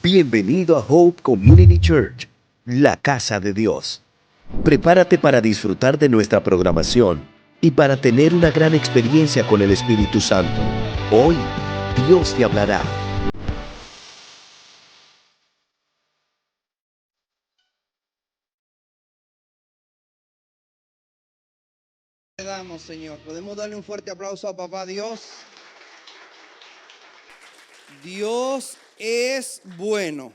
Bienvenido a Hope Community Church, la casa de Dios. Prepárate para disfrutar de nuestra programación y para tener una gran experiencia con el Espíritu Santo. Hoy, Dios te hablará. Le damos, Señor. Podemos darle un fuerte aplauso a papá Dios. Dios es bueno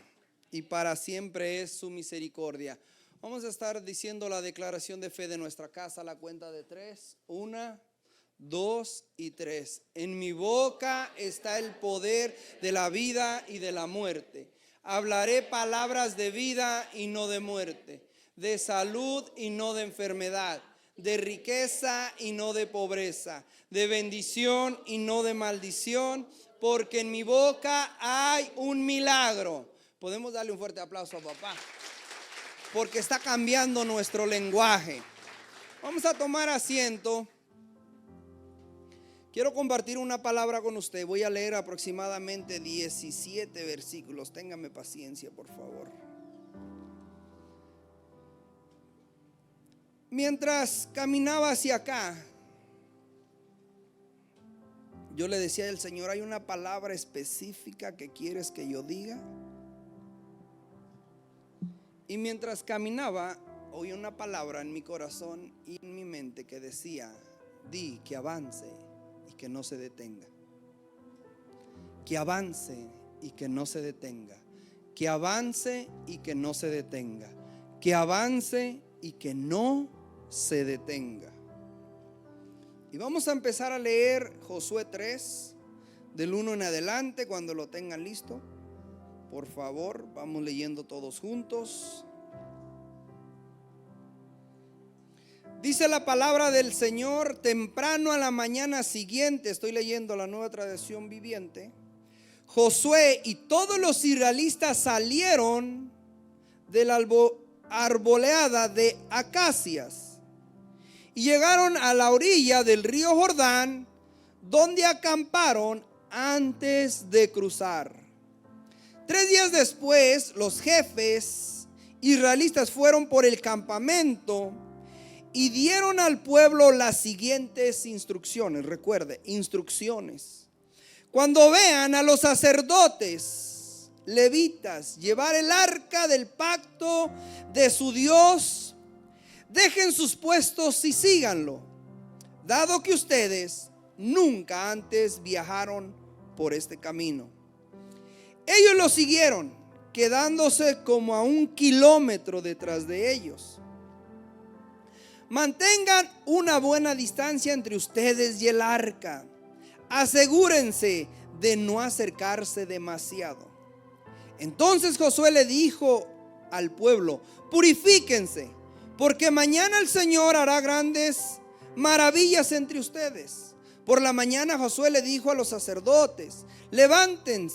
y para siempre es su misericordia. Vamos a estar diciendo la declaración de fe de nuestra casa a la cuenta de 3. 1, 2 y 3. En mi boca está el poder de la vida y de la muerte. Hablaré palabras de vida y no de muerte, de salud y no de enfermedad, de riqueza y no de pobreza, de bendición y no de maldición, porque en mi boca hay un milagro. Podemos darle un fuerte aplauso a papá, porque está cambiando nuestro lenguaje. Vamos a tomar asiento. Quiero compartir una palabra con usted. Voy a leer aproximadamente 17 versículos. Téngame paciencia, por favor. Mientras caminaba hacia acá, yo le decía al Señor: ¿hay una palabra específica que quieres que yo diga? Y mientras caminaba, oí una palabra en mi corazón y en mi mente que decía: di que avance y que no se detenga. Que avance y que no se detenga. Que avance y que no se detenga. Que avance y que no se detenga. Y vamos a empezar a leer Josué 3, del 1 en adelante. Cuando lo tengan listo, por favor, vamos leyendo todos juntos. Dice la palabra del Señor: temprano a la mañana siguiente, estoy leyendo la Nueva Traducción Viviente, Josué y todos los israelitas salieron de la arboleada de acacias y llegaron a la orilla del río Jordán, donde acamparon antes de cruzar. 3 días después, los jefes israelitas fueron por el campamento y dieron al pueblo las siguientes instrucciones. Recuerde, instrucciones. Cuando vean a los sacerdotes levitas llevar el arca del pacto de su Dios, dejen sus puestos y síganlo, dado que ustedes nunca antes viajaron por este camino. Ellos lo siguieron, quedándose como a 1 kilómetro detrás de ellos. Mantengan una buena distancia entre ustedes y el arca. Asegúrense de no acercarse demasiado. Entonces Josué le dijo al pueblo: purifíquense, porque mañana el Señor hará grandes maravillas entre ustedes. Por la mañana Josué le dijo a los sacerdotes: levanten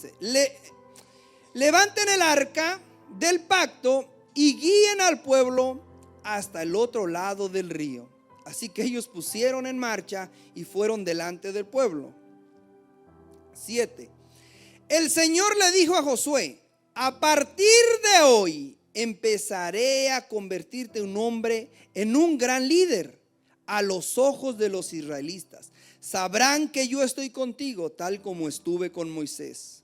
el arca del pacto y guíen al pueblo hasta el otro lado del río. Así que ellos pusieron en marcha y fueron delante del pueblo. 7. El Señor le dijo a Josué: a partir de hoy empezaré a convertirte en un gran líder a los ojos de los israelitas. Sabrán que yo estoy contigo, tal como estuve con Moisés.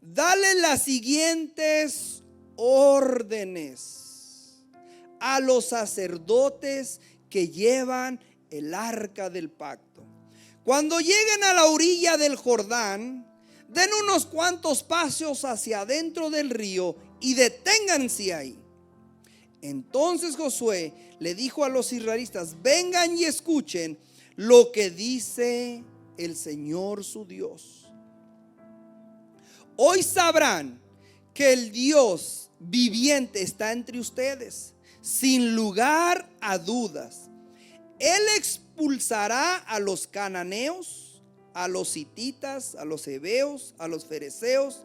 Dale las siguientes órdenes a los sacerdotes que llevan el arca del pacto. Cuando lleguen a la orilla del Jordán, den unos cuantos pasos hacia adentro del río y deténganse ahí. Entonces Josué le dijo a los israelitas: vengan y escuchen lo que dice el Señor su Dios. Hoy sabrán que el Dios viviente está entre ustedes. Sin lugar a dudas, Él expulsará a los cananeos, a los hititas, a los heveos, a los fereceos,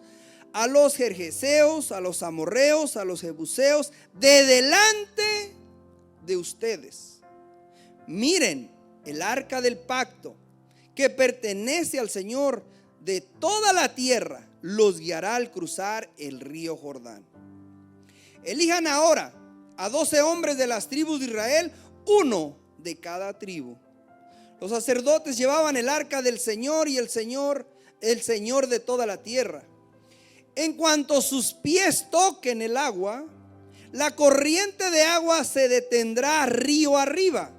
a los gergeseos, a los amorreos, a los jebuseos de delante de ustedes. Miren el arca del pacto que pertenece al Señor de toda la tierra los guiará al cruzar el río Jordán. Elijan ahora a 12 hombres de las tribus de Israel, uno de cada tribu. Los sacerdotes llevaban el arca del Señor y el Señor de toda la tierra. En cuanto sus pies toquen el agua, la corriente de agua se detendrá río arriba,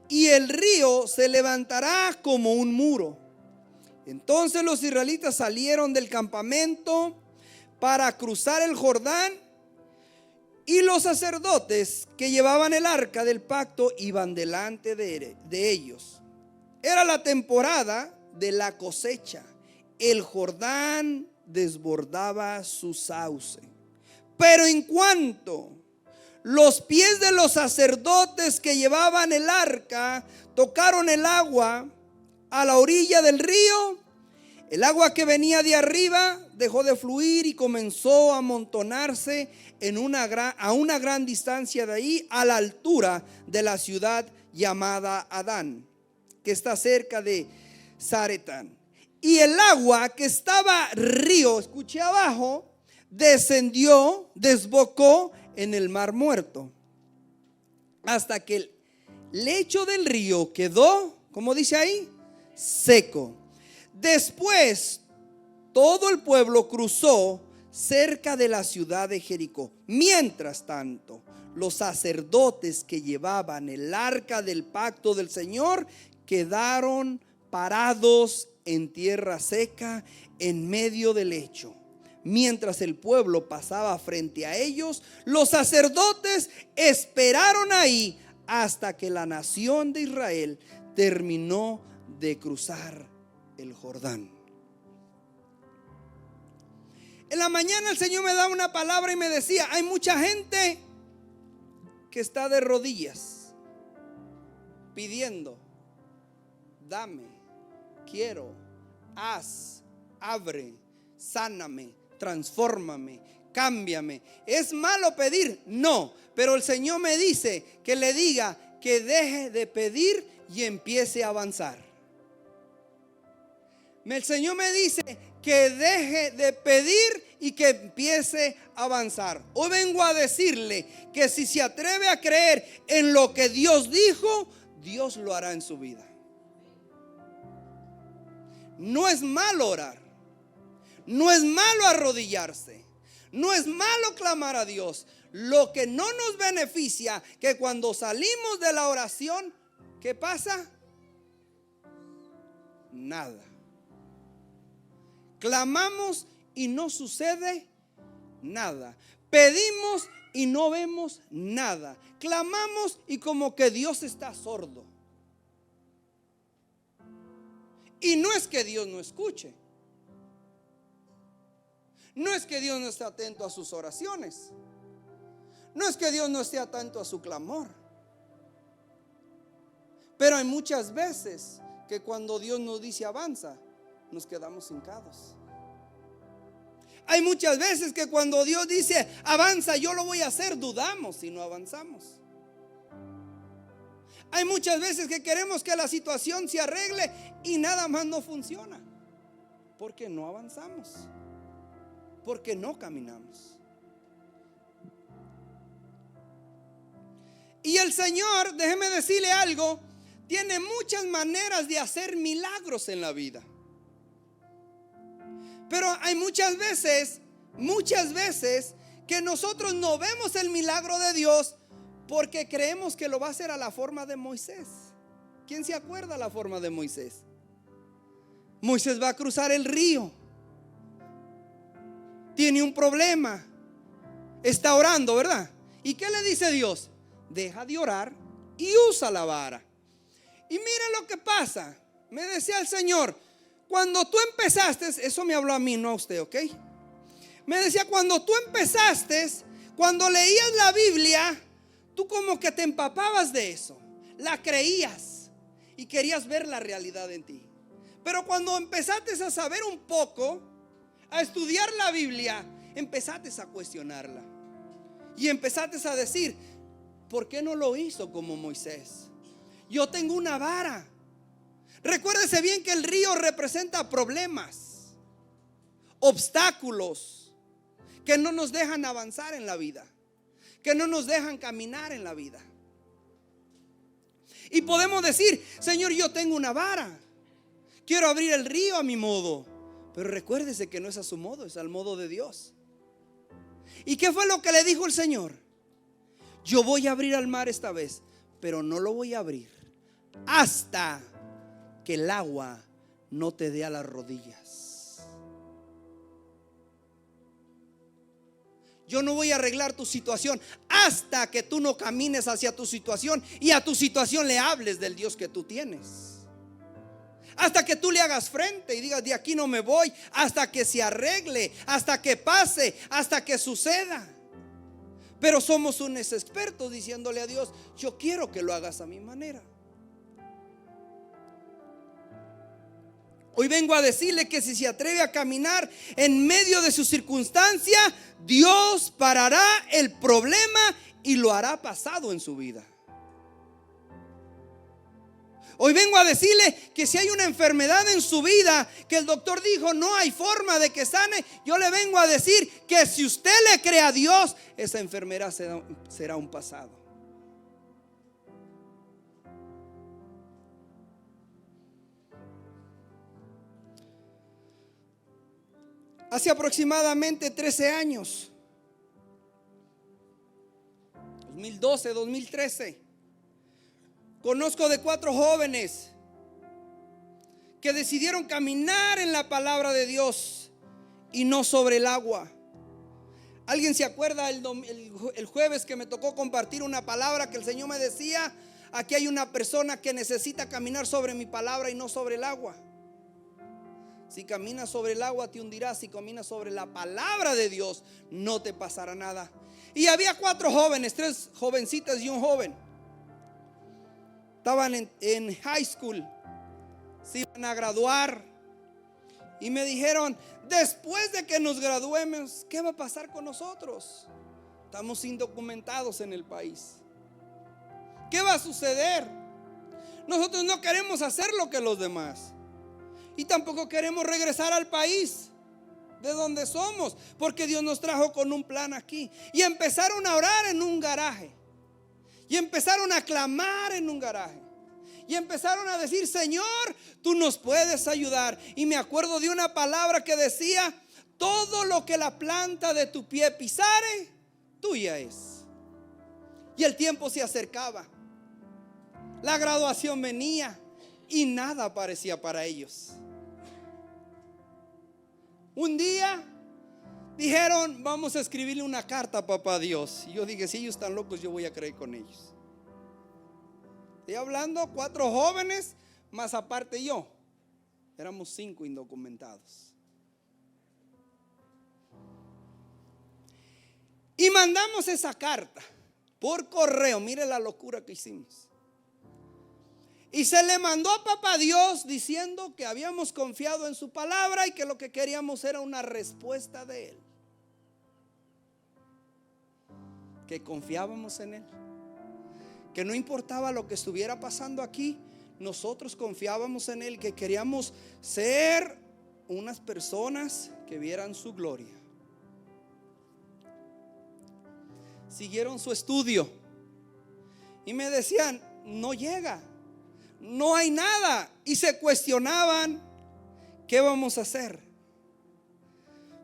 y el río se levantará como un muro. Entonces los israelitas salieron del campamento para cruzar el Jordán, y los sacerdotes que llevaban el arca del pacto iban delante de ellos. Era la temporada de la cosecha. El Jordán desbordaba su sauce. Pero en cuanto los pies de los sacerdotes que llevaban el arca tocaron el agua a la orilla del río, el agua que venía de arriba dejó de fluir y comenzó a amontonarse a una gran distancia de ahí, a la altura de la ciudad llamada Adán, que está cerca de Zaretán. Y el agua que estaba río, escuché abajo, desbocó en el mar muerto, hasta que el lecho del río quedó, como dice ahí, seco. Después todo el pueblo cruzó cerca de la ciudad de Jericó. Mientras tanto, los sacerdotes que llevaban el arca del pacto del Señor quedaron parados en tierra seca en medio del lecho. Mientras el pueblo pasaba frente a ellos, los sacerdotes esperaron ahí hasta que la nación de Israel terminó de cruzar el Jordán. En la mañana el Señor me daba una palabra y me decía: hay mucha gente que está de rodillas pidiendo, dame, quiero, haz, abre, sáname, transfórmame, cámbiame. ¿Es malo pedir? No, pero el Señor me dice que le diga que deje de pedir y empiece a avanzar. El Señor me dice que deje de pedir y que empiece a avanzar. Hoy vengo a decirle que si se atreve a creer en lo que Dios dijo, Dios lo hará en su vida. No es malo orar, no es malo arrodillarse, no es malo clamar a Dios. Lo que no nos beneficia, que cuando salimos de la oración, ¿qué pasa? Nada. Clamamos y no sucede nada. Pedimos y no vemos nada. Clamamos y como que Dios está sordo. Y no es que Dios no escuche. No es que Dios no esté atento a sus oraciones. No es que Dios no esté atento a su clamor. Pero hay muchas veces que cuando Dios nos dice avanza, nos quedamos hincados. Hay muchas veces que cuando Dios dice avanza, yo lo voy a hacer, dudamos y no avanzamos. Hay muchas veces que queremos que la situación se arregle y nada más no funciona, porque no avanzamos, porque no caminamos. Y el Señor, déjeme decirle algo, tiene muchas maneras de hacer milagros en la vida. Pero hay muchas veces que nosotros no vemos el milagro de Dios porque creemos que lo va a hacer a la forma de Moisés. ¿Quién se acuerda la forma de Moisés? Moisés va a cruzar el río. Tiene un problema. Está orando, ¿verdad? ¿Y qué le dice Dios? Deja de orar y usa la vara. Y mire lo que pasa. Me decía el Señor, cuando tú empezaste, eso me habló a mí, no a usted, ¿ok? Me decía, cuando tú empezaste, cuando leías la Biblia, tú como que te empapabas de eso, la creías y querías ver la realidad en ti. Pero cuando empezaste a saber un poco, a estudiar la Biblia, empezaste a cuestionarla y empezaste a decir, ¿por qué no lo hizo como Moisés? Yo tengo una vara. Recuérdese bien que el río representa problemas. obstáculos que no nos dejan avanzar en la vida, que no nos dejan caminar en la vida. Y podemos decir: Señor, yo tengo una vara, quiero abrir el río a mi modo. Pero recuérdese que no es a su modo, es al modo de Dios. ¿Y qué fue lo que le dijo el Señor? Yo voy a abrir al mar esta vez, pero no lo voy a abrir hasta que el agua no te dé a las rodillas. Yo no voy a arreglar tu situación hasta que tú no camines hacia tu situación y a tu situación le hables del Dios que tú tienes. Hasta que tú le hagas frente y digas: de aquí no me voy, hasta que se arregle, hasta que pase, hasta que suceda. Pero somos unos expertos diciéndole a Dios: yo quiero que lo hagas a mi manera. Hoy vengo a decirle que si se atreve a caminar en medio de su circunstancia, Dios parará el problema y lo hará pasado en su vida. Hoy vengo a decirle que si hay una enfermedad en su vida que el doctor dijo no hay forma de que sane, yo le vengo a decir que si usted le cree a Dios, esa enfermedad será un pasado. Hace aproximadamente 13 años, 2012, 2013, conozco de 4 jóvenes que decidieron caminar en la palabra de Dios y no sobre el agua. ¿Alguien se acuerda el jueves que me tocó compartir una palabra que el Señor me decía: aquí hay una persona que necesita caminar sobre mi palabra y no sobre el agua? Si caminas sobre el agua te hundirás, si caminas sobre la palabra de Dios no te pasará nada. Y había 4 jóvenes, 3 jovencitas y un joven. Estaban en high school, se iban a graduar y me dijeron: después de que nos graduemos, ¿qué va a pasar con nosotros? Estamos indocumentados en el país. ¿Qué va a suceder? Nosotros no queremos hacer lo que los demás y tampoco queremos regresar al país de donde somos, porque Dios nos trajo con un plan aquí. Y empezaron a orar en un garaje. Y empezaron a clamar en un garaje. Y empezaron a decir: Señor, tú nos puedes ayudar. Y me acuerdo de una palabra que decía: todo lo que la planta de tu pie pisare, tuya es. Y el tiempo se acercaba. La graduación venía y nada parecía para ellos. Un día dijeron: vamos a escribirle una carta a papá Dios. Y yo dije: si ellos están locos, yo voy a creer con ellos. Estoy hablando 4 jóvenes, más aparte yo. Éramos 5 indocumentados. Y mandamos esa carta por correo. Mire la locura que hicimos. Y se le mandó a papá Dios diciendo que habíamos confiado en su palabra y que lo que queríamos era una respuesta de él. Que confiábamos en él. Que no importaba lo que estuviera pasando aquí, nosotros confiábamos en él. Que queríamos ser unas personas que vieran su gloria. Siguieron su estudio y me decían: no llega, no hay nada. Y se cuestionaban: ¿qué vamos a hacer?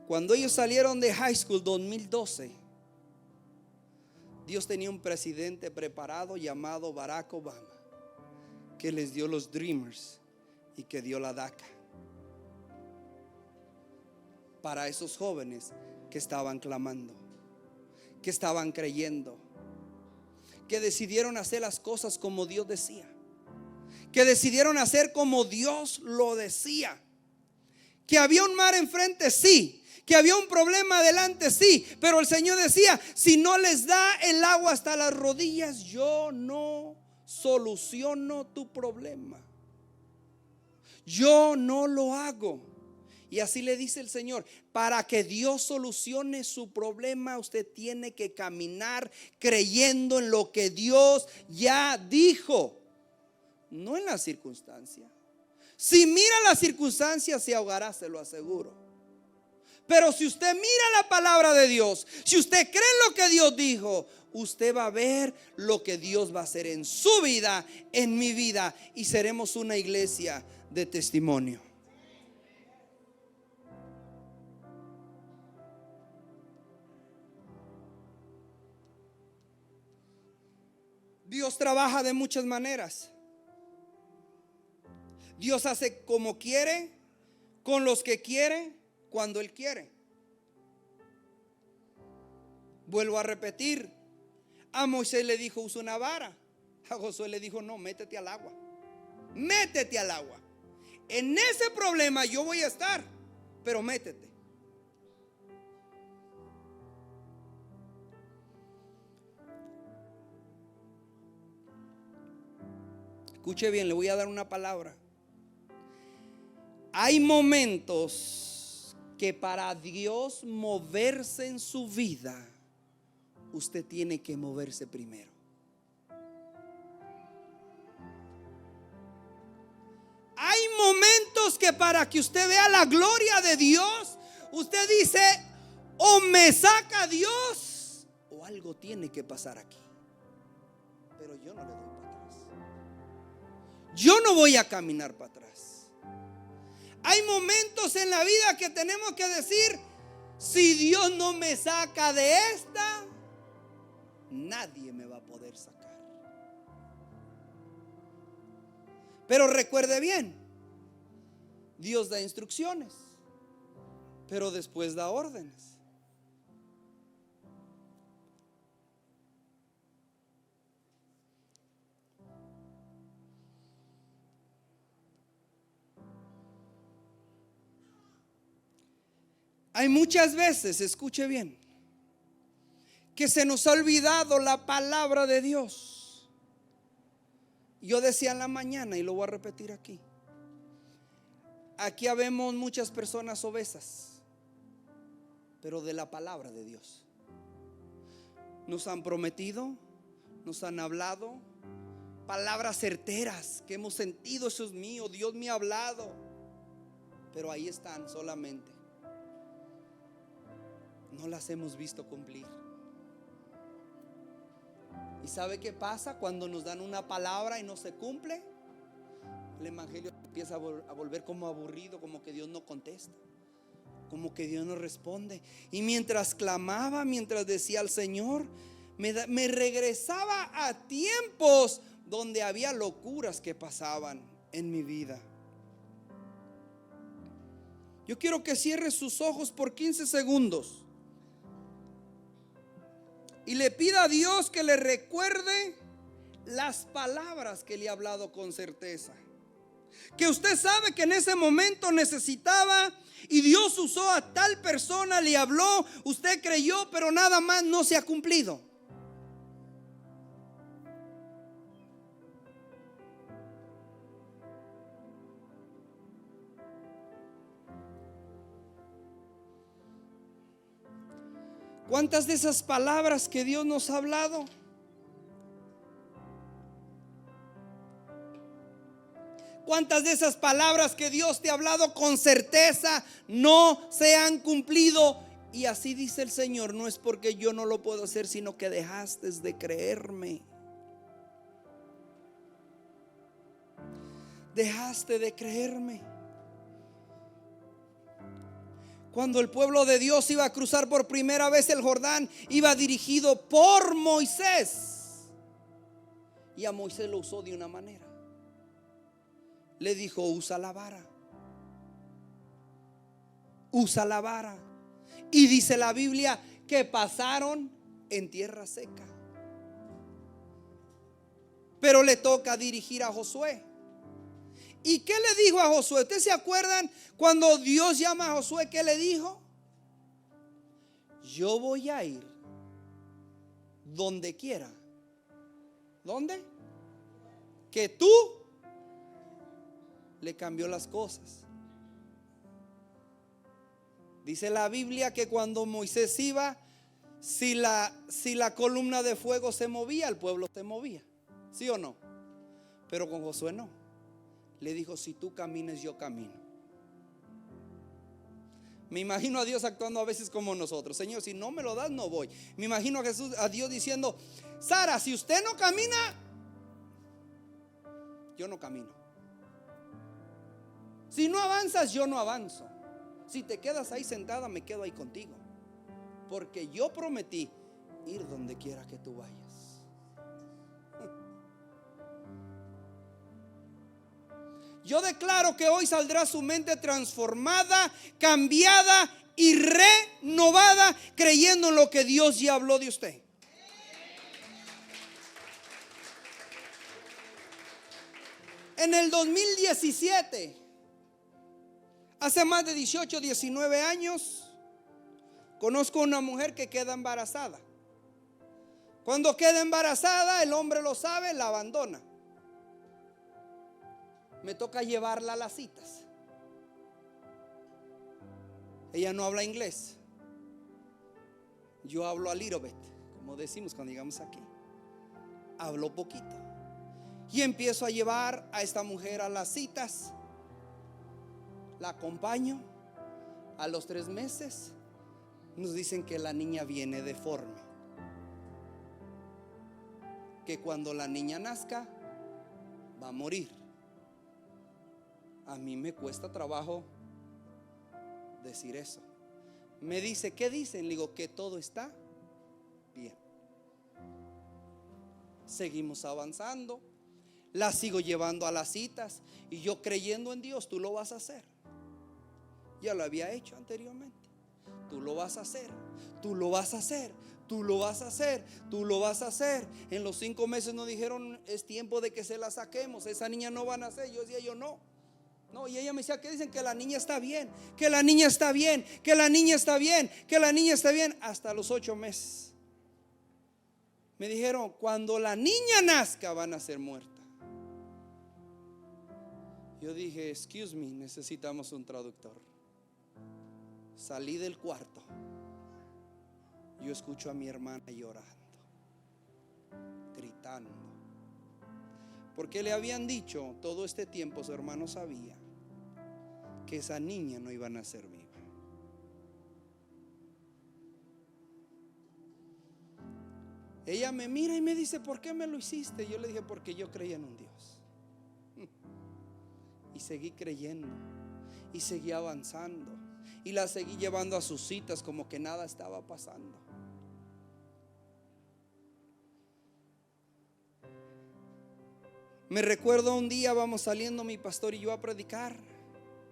Cuando ellos salieron de high school 2012, Dios tenía un presidente preparado llamado Barack Obama, que les dio los Dreamers y que dio la DACA para esos jóvenes que estaban clamando, que estaban creyendo, que decidieron hacer las cosas como Dios decía, que decidieron hacer como Dios lo decía. Que había un mar enfrente, sí. Que había un problema adelante, sí. Pero el Señor decía: si no les da el agua hasta las rodillas, yo no soluciono tu problema. Yo no lo hago. Y así le dice el Señor: para que Dios solucione su problema, usted tiene que caminar creyendo en lo que Dios ya dijo, no en la circunstancia. Si mira la circunstancia, se ahogará, se lo aseguro. Pero si usted mira la palabra de Dios, si usted cree en lo que Dios dijo, usted va a ver lo que Dios va a hacer en su vida, en mi vida, y seremos una iglesia de testimonio. Dios trabaja de muchas maneras. Dios hace como quiere, con los que quiere, cuando Él quiere. Vuelvo a repetir, a Moisés le dijo usa una vara, a Josué le dijo no, métete al agua. Métete al agua. En ese problema yo voy a estar, pero métete. Escuche bien, le voy a dar una palabra. Hay momentos que para Dios moverse en su vida, usted tiene que moverse primero. Hay momentos que para que usted vea la gloria de Dios, usted dice, o me saca Dios, o algo tiene que pasar aquí. Pero yo no le doy para atrás. Yo no voy a caminar para atrás. Hay momentos en la vida que tenemos que decir, si Dios no me saca de esta, nadie me va a poder sacar. Pero recuerde bien, Dios da instrucciones, pero después da órdenes. Hay muchas veces, escuche bien, que se nos ha olvidado la palabra de Dios. Yo decía en la mañana y lo voy a repetir aquí. Aquí habemos muchas personas obesas, pero de la palabra de Dios. Nos han prometido, nos han hablado palabras certeras que hemos sentido, eso es mío, Dios me ha hablado, pero ahí están solamente. No las hemos visto cumplir. ¿Y sabe qué pasa cuando nos dan una palabra y no se cumple? El evangelio empieza a volver como aburrido, como que Dios no contesta, como que Dios no responde. Y mientras clamaba, mientras decía al Señor, me regresaba a tiempos donde había locuras que pasaban en mi vida. Yo quiero que cierre sus ojos por 15 segundos y le pida a Dios que le recuerde las palabras que le ha hablado con certeza, que usted sabe que en ese momento necesitaba, y Dios usó a tal persona, le habló, usted creyó, pero nada más no se ha cumplido. ¿Cuántas de esas palabras que Dios nos ha hablado ¿Cuántas de esas palabras que Dios te ha hablado con certeza no se han cumplido? Y así dice el Señor, no es porque yo no lo puedo hacer, sino que dejaste de creerme. Dejaste de creerme. Cuando el pueblo de Dios iba a cruzar por primera vez el Jordán, iba dirigido por Moisés. Y a Moisés lo usó de una manera. Le dijo, usa la vara. Usa la vara. Y dice la Biblia que pasaron en tierra seca. Pero le toca dirigir a Josué. ¿Y qué le dijo a Josué? ¿Ustedes se acuerdan cuando Dios llama a Josué? ¿Qué le dijo? Yo voy a ir donde quiera. ¿Dónde? Que tú. Le cambió las cosas. Dice la Biblia que cuando Moisés iba, si la columna de fuego se movía, el pueblo se movía. ¿Sí o no? Pero con Josué no. Le dijo, si tú caminas, yo camino. Me imagino a Dios actuando a veces como nosotros. Señor, si no me lo das, no voy. Me imagino a Dios diciendo: Sara, si usted no camina, yo no camino. Si no avanzas, yo no avanzo. Si te quedas ahí sentada, me quedo ahí contigo. Porque yo prometí ir donde quiera que tú vayas. Yo declaro que hoy saldrá su mente transformada, cambiada y renovada, creyendo en lo que Dios ya habló de usted. En el 2017, hace más de 18, 19 años, conozco una mujer que queda embarazada. Cuando queda embarazada, el hombre lo sabe, la abandona. Me toca llevarla a las citas. Ella no habla inglés. Yo hablo a little bit, como decimos cuando llegamos aquí. Hablo poquito. Y empiezo a llevar a esta mujer a las citas. La acompaño. A los 3 meses nos dicen que la niña viene deforme, que cuando la niña nazca va a morir. A mí me cuesta trabajo decir eso. Me dice: ¿qué dicen? Le digo que todo está bien. Seguimos avanzando. La sigo llevando a las citas y yo creyendo en Dios: tú lo vas a hacer. Ya lo había hecho anteriormente. Tú lo vas a hacer. Tú lo vas a hacer. Tú lo vas a hacer. Tú lo vas a hacer. En los 5 meses nos dijeron: es tiempo de que se la saquemos. Esa niña no va a nacer. Yo decía: yo no. No, y ella me decía: ¿qué dicen? Que la niña está bien, que la niña está bien, que la niña está bien, que la niña está bien. Hasta los 8 meses me dijeron: cuando la niña nazca va a nacer muerta. Yo dije: excuse me, necesitamos un traductor. Salí del cuarto. Yo escucho a mi hermana llorando, gritando, porque le habían dicho todo este tiempo, su hermano sabía que esa niña no iba a nacer viva. Ella me mira y me dice: ¿por qué me lo hiciste? Yo le dije: porque yo creía en un Dios. Y seguí creyendo. Y seguí avanzando. Y la seguí llevando a sus citas como que nada estaba pasando. Me recuerdo un día, vamos saliendo mi pastor y yo a predicar.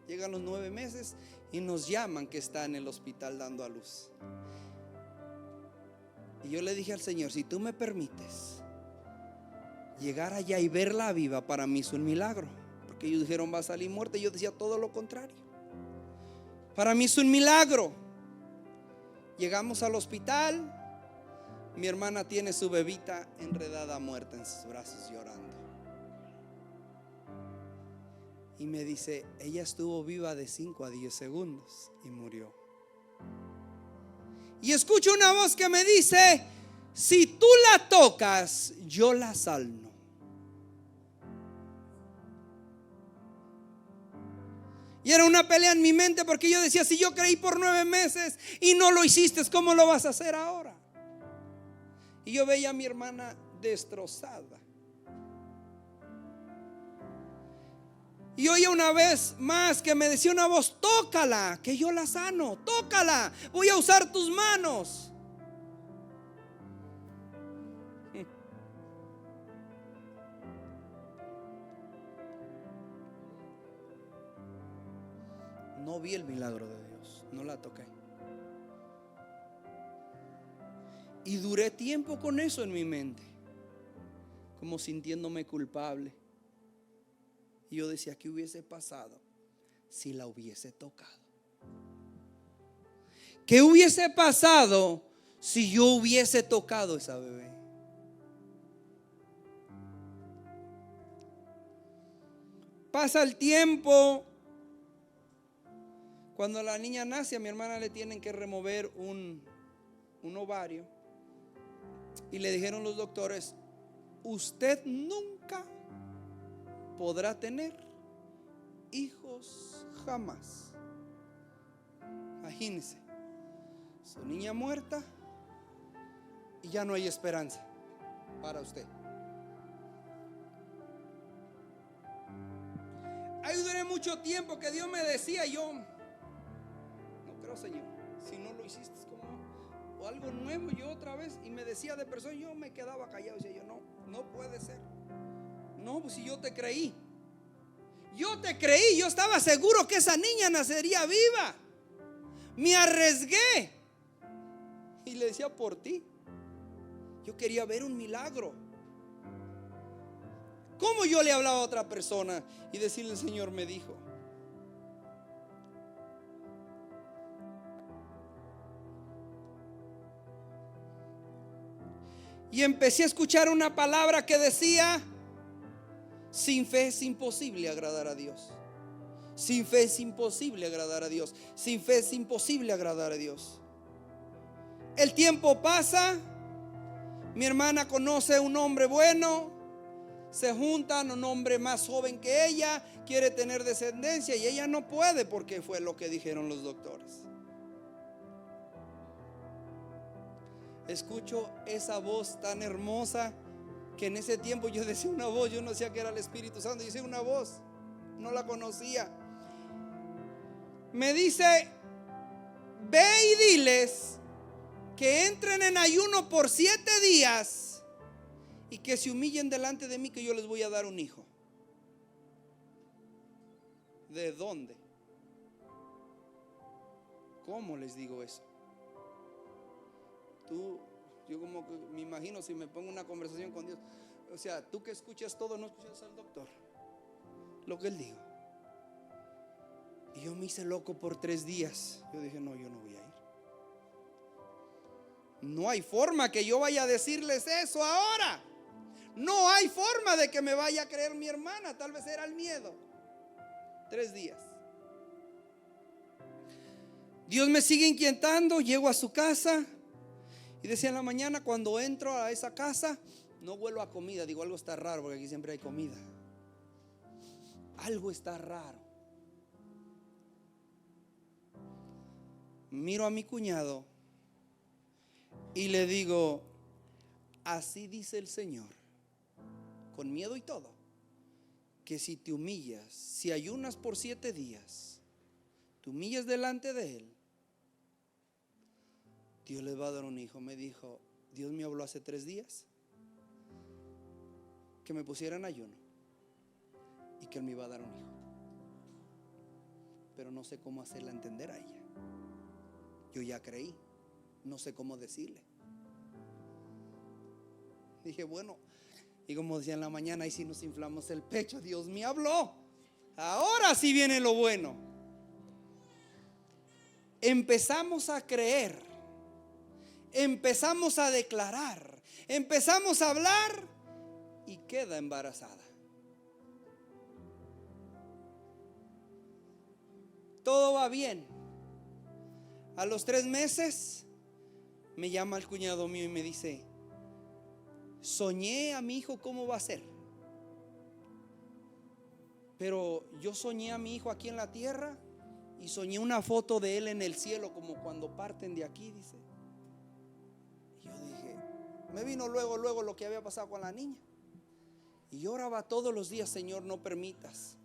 Llegan los 9 meses y nos llaman que está en el hospital dando a luz. Y yo le dije al Señor: si tú me permites llegar allá y verla viva, para mí es un milagro. Porque ellos dijeron: va a salir muerta. Y yo decía todo lo contrario. Para mí es un milagro. Llegamos al hospital. Mi hermana tiene su bebita enredada muerta en sus brazos, llorando. Y me dice: ella estuvo viva de 5 a 10 segundos y murió. Y escucho una voz que me dice: si tú la tocas, yo la salvo. Y era una pelea en mi mente, porque yo decía: si yo creí por 9 meses y no lo hiciste, ¿cómo lo vas a hacer ahora? Y yo veía a mi hermana destrozada. Y oía una vez más que me decía una voz: tócala, que yo la sano, tócala, voy a usar tus manos. No vi el milagro de Dios, no la toqué. Y duré tiempo con eso en mi mente, como sintiéndome culpable. Y yo decía: ¿qué hubiese pasado si la hubiese tocado? ¿Qué hubiese pasado si yo hubiese tocado esa bebé? Pasa el tiempo. Cuando la niña nace, a mi hermana le tienen que remover un ovario. Y le dijeron los doctores: usted nunca podrá tener hijos, jamás. Imagínense, su niña muerta y ya no hay esperanza para usted. Ahí duré mucho tiempo que Dios me decía, yo no creo, Señor, si no lo hiciste como o algo nuevo, yo otra vez, y me decía de persona, yo me quedaba callado y decía yo, no puede ser. No, pues si yo te creí, yo estaba seguro que esa niña nacería viva. Me arriesgué y le decía por ti. Yo quería ver un milagro. ¿Cómo yo le hablaba a otra persona y decirle, el Señor me dijo? Y empecé a escuchar una palabra que decía: sin fe es imposible agradar a Dios. Sin fe es imposible agradar a Dios. Sin fe es imposible agradar a Dios. El tiempo pasa. Mi hermana conoce a un hombre bueno. Se juntan, un hombre más joven que ella, quiere tener descendencia y ella no puede porque fue lo que dijeron los doctores. Escucho esa voz tan hermosa que en ese tiempo yo decía una voz, yo no decía que era el Espíritu Santo, yo decía una voz, no la conocía. Me dice: ve y diles que entren en ayuno por 7 días y que se humillen delante de mí, que yo les voy a dar un hijo. ¿De dónde? ¿Cómo les digo eso? Yo como que me imagino si me pongo una conversación con Dios. O sea, tú que escuchas todo, no escuchas al doctor lo que él dijo. Y yo me hice loco por 3 días. Yo dije, no, yo no voy a ir. No hay forma que yo vaya a decirles eso ahora. No hay forma de que me vaya a creer mi hermana. Tal vez era el miedo. 3 días. Dios me sigue inquietando. Llego a su casa y decía en la mañana, cuando entro a esa casa, no huelo a comida. Digo, algo está raro porque aquí siempre hay comida. Algo está raro. Miro a mi cuñado y le digo: así dice el Señor, con miedo y todo, que si te humillas, si ayunas por 7 días, te humillas delante de Él, Dios les va a dar un hijo. Me dijo, Dios me habló hace 3 días que me pusiera en ayuno y que Él me iba a dar un hijo, pero no sé cómo hacerla entender a ella. Yo ya creí, no sé cómo decirle. Dije, bueno, y como decía en la mañana, ahí sí nos inflamos el pecho. Dios me habló, ahora sí viene lo bueno. Empezamos a creer, empezamos a declarar, empezamos a hablar y queda embarazada. Todo va bien. A los 3 meses me llama el cuñado mío y me dice: soñé a mi hijo cómo va a ser, pero yo soñé a mi hijo aquí en la tierra y soñé una foto de él en el cielo, como cuando parten de aquí, dice. Y yo dije, me vino luego lo que había pasado con la niña. Y yo oraba todos los días: Señor, no permitas,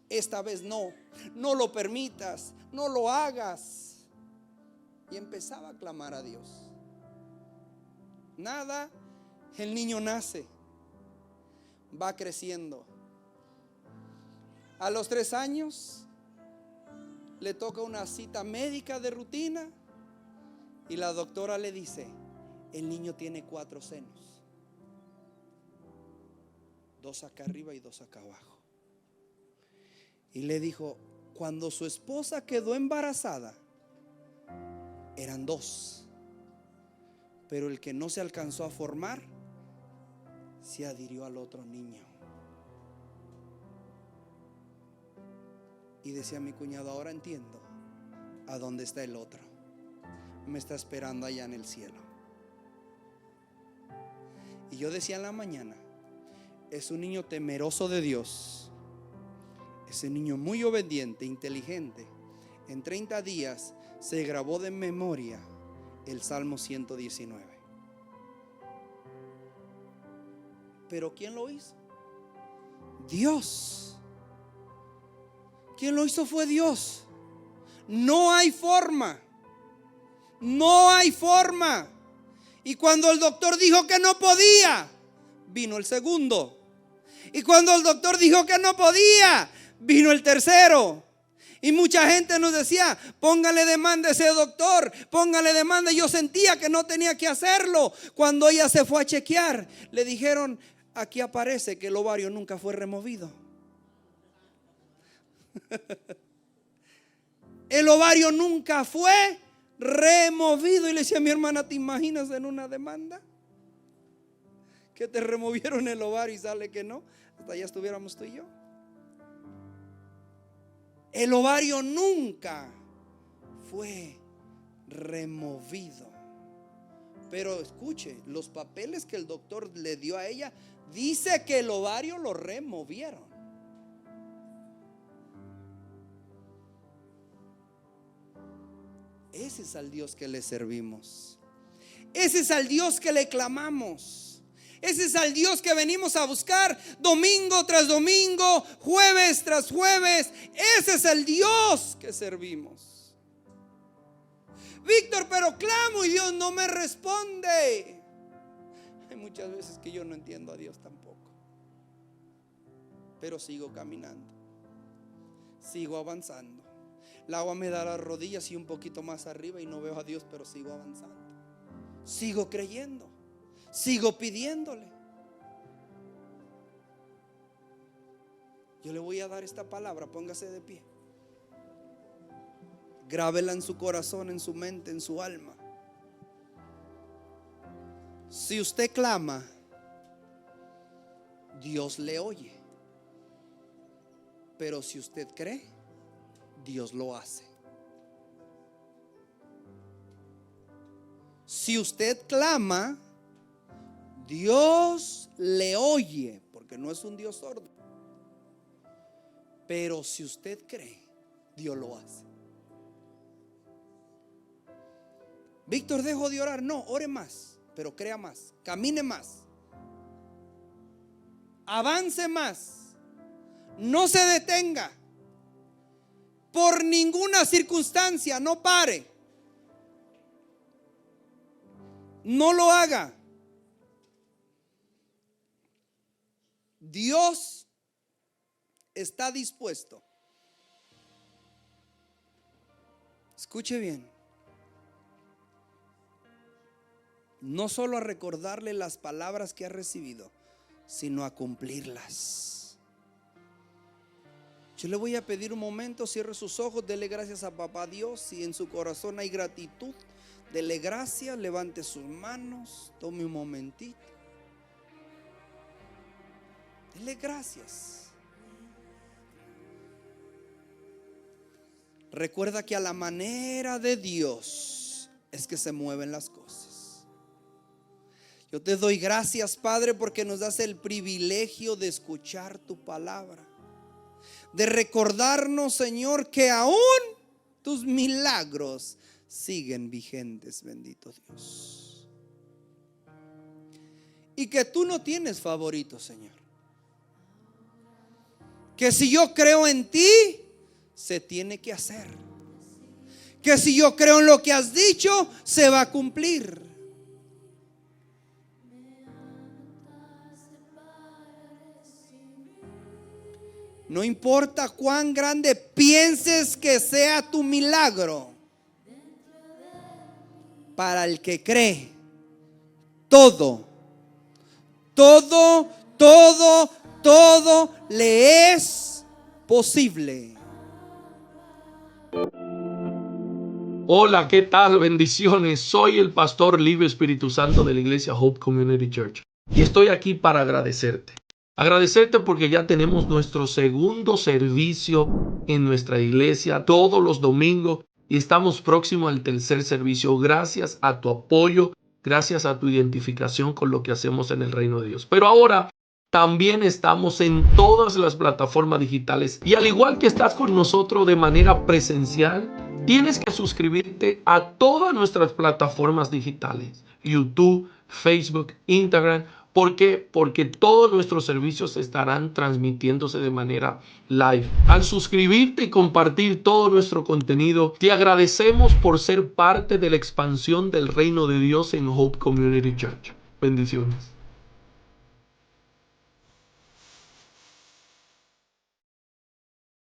esta vez no lo permitas, no lo hagas. Y empezaba a clamar a Dios. Nada, el niño nace, va creciendo. A los 3 años le toca una cita médica de rutina y la doctora le dice: el niño tiene 4 senos, 2 acá arriba y 2 acá abajo. Y le dijo, cuando su esposa quedó embarazada, eran 2, pero el que no se alcanzó a formar se adhirió al otro niño. Y decía mi cuñado, ahora entiendo a dónde está el otro. Me está esperando allá en el cielo. Y yo decía en la mañana, es un niño temeroso de Dios, es un niño muy obediente, inteligente, En 30 días se grabó de memoria el Salmo 119. ¿Pero quién lo hizo? Dios. ¿Quién lo hizo? Fue Dios. No hay forma. No hay forma. Y cuando el doctor dijo que no podía, vino el segundo. Y cuando el doctor dijo que no podía, vino el tercero. Y mucha gente nos decía: póngale demanda a ese doctor, póngale demanda. Y yo sentía que no tenía que hacerlo. Cuando ella se fue a chequear, le dijeron: aquí aparece que el ovario nunca fue removido. El ovario nunca fue removido. Y le decía a mi hermana: ¿te imaginas en una demanda que te removieron el ovario y sale que no? Hasta allá estuviéramos tú y yo. El ovario nunca fue removido. Pero escuche, los papeles que el doctor le dio a ella, dice que el ovario lo removieron. Ese es al Dios que le servimos. Ese es al Dios que le clamamos. Ese es al Dios que venimos a buscar domingo tras domingo, jueves tras jueves. Ese es el Dios que servimos. Víctor, pero clamo y Dios no me responde. Hay muchas veces que yo no entiendo a Dios tampoco, pero sigo caminando, sigo avanzando. El agua me da las rodillas y un poquito más arriba y no veo a Dios, pero sigo avanzando. Sigo creyendo, sigo pidiéndole. Yo le voy a dar esta palabra, póngase de pie. Grábela en su corazón, en su mente, en su alma. Si usted clama, Dios le oye. Pero si usted cree, Dios lo hace. Si usted clama, Dios le oye, porque no es un Dios sordo. Pero si usted cree, Dios lo hace. Víctor, dejo de orar. No, ore más, pero crea más, camine más, avance más, no se detenga por ninguna circunstancia, no pare, no lo haga. Dios está dispuesto. Escuche bien. No solo a recordarle las palabras que ha recibido, sino a cumplirlas. Yo le voy a pedir un momento, cierre sus ojos, dele gracias a papá Dios. Si en su corazón hay gratitud, dele gracias, levante sus manos, tome un momentito, dele gracias. Recuerda que a la manera de Dios es que se mueven las cosas. Yo te doy gracias, Padre, porque nos das el privilegio de escuchar tu palabra, de recordarnos, Señor, que aún tus milagros siguen vigentes, bendito Dios. Y que tú no tienes favorito, Señor. Que si yo creo en ti, se tiene que hacer. Que si yo creo en lo que has dicho, se va a cumplir. No importa cuán grande pienses que sea tu milagro, para el que cree, todo le es posible. Hola, ¿qué tal? Bendiciones. Soy el pastor Livio Espíritu Santo de la iglesia Hope Community Church y estoy aquí para agradecerte. Agradecerte porque ya tenemos nuestro segundo servicio en nuestra iglesia todos los domingos y estamos próximos al tercer servicio. Gracias a tu apoyo, gracias a tu identificación con lo que hacemos en el reino de Dios. Pero ahora también estamos en todas las plataformas digitales. Y al igual que estás con nosotros de manera presencial, tienes que suscribirte a todas nuestras plataformas digitales. YouTube, Facebook, Instagram. ¿Por qué? Porque todos nuestros servicios estarán transmitiéndose de manera live. Al suscribirte y compartir todo nuestro contenido, te agradecemos por ser parte de la expansión del reino de Dios en Hope Community Church. Bendiciones.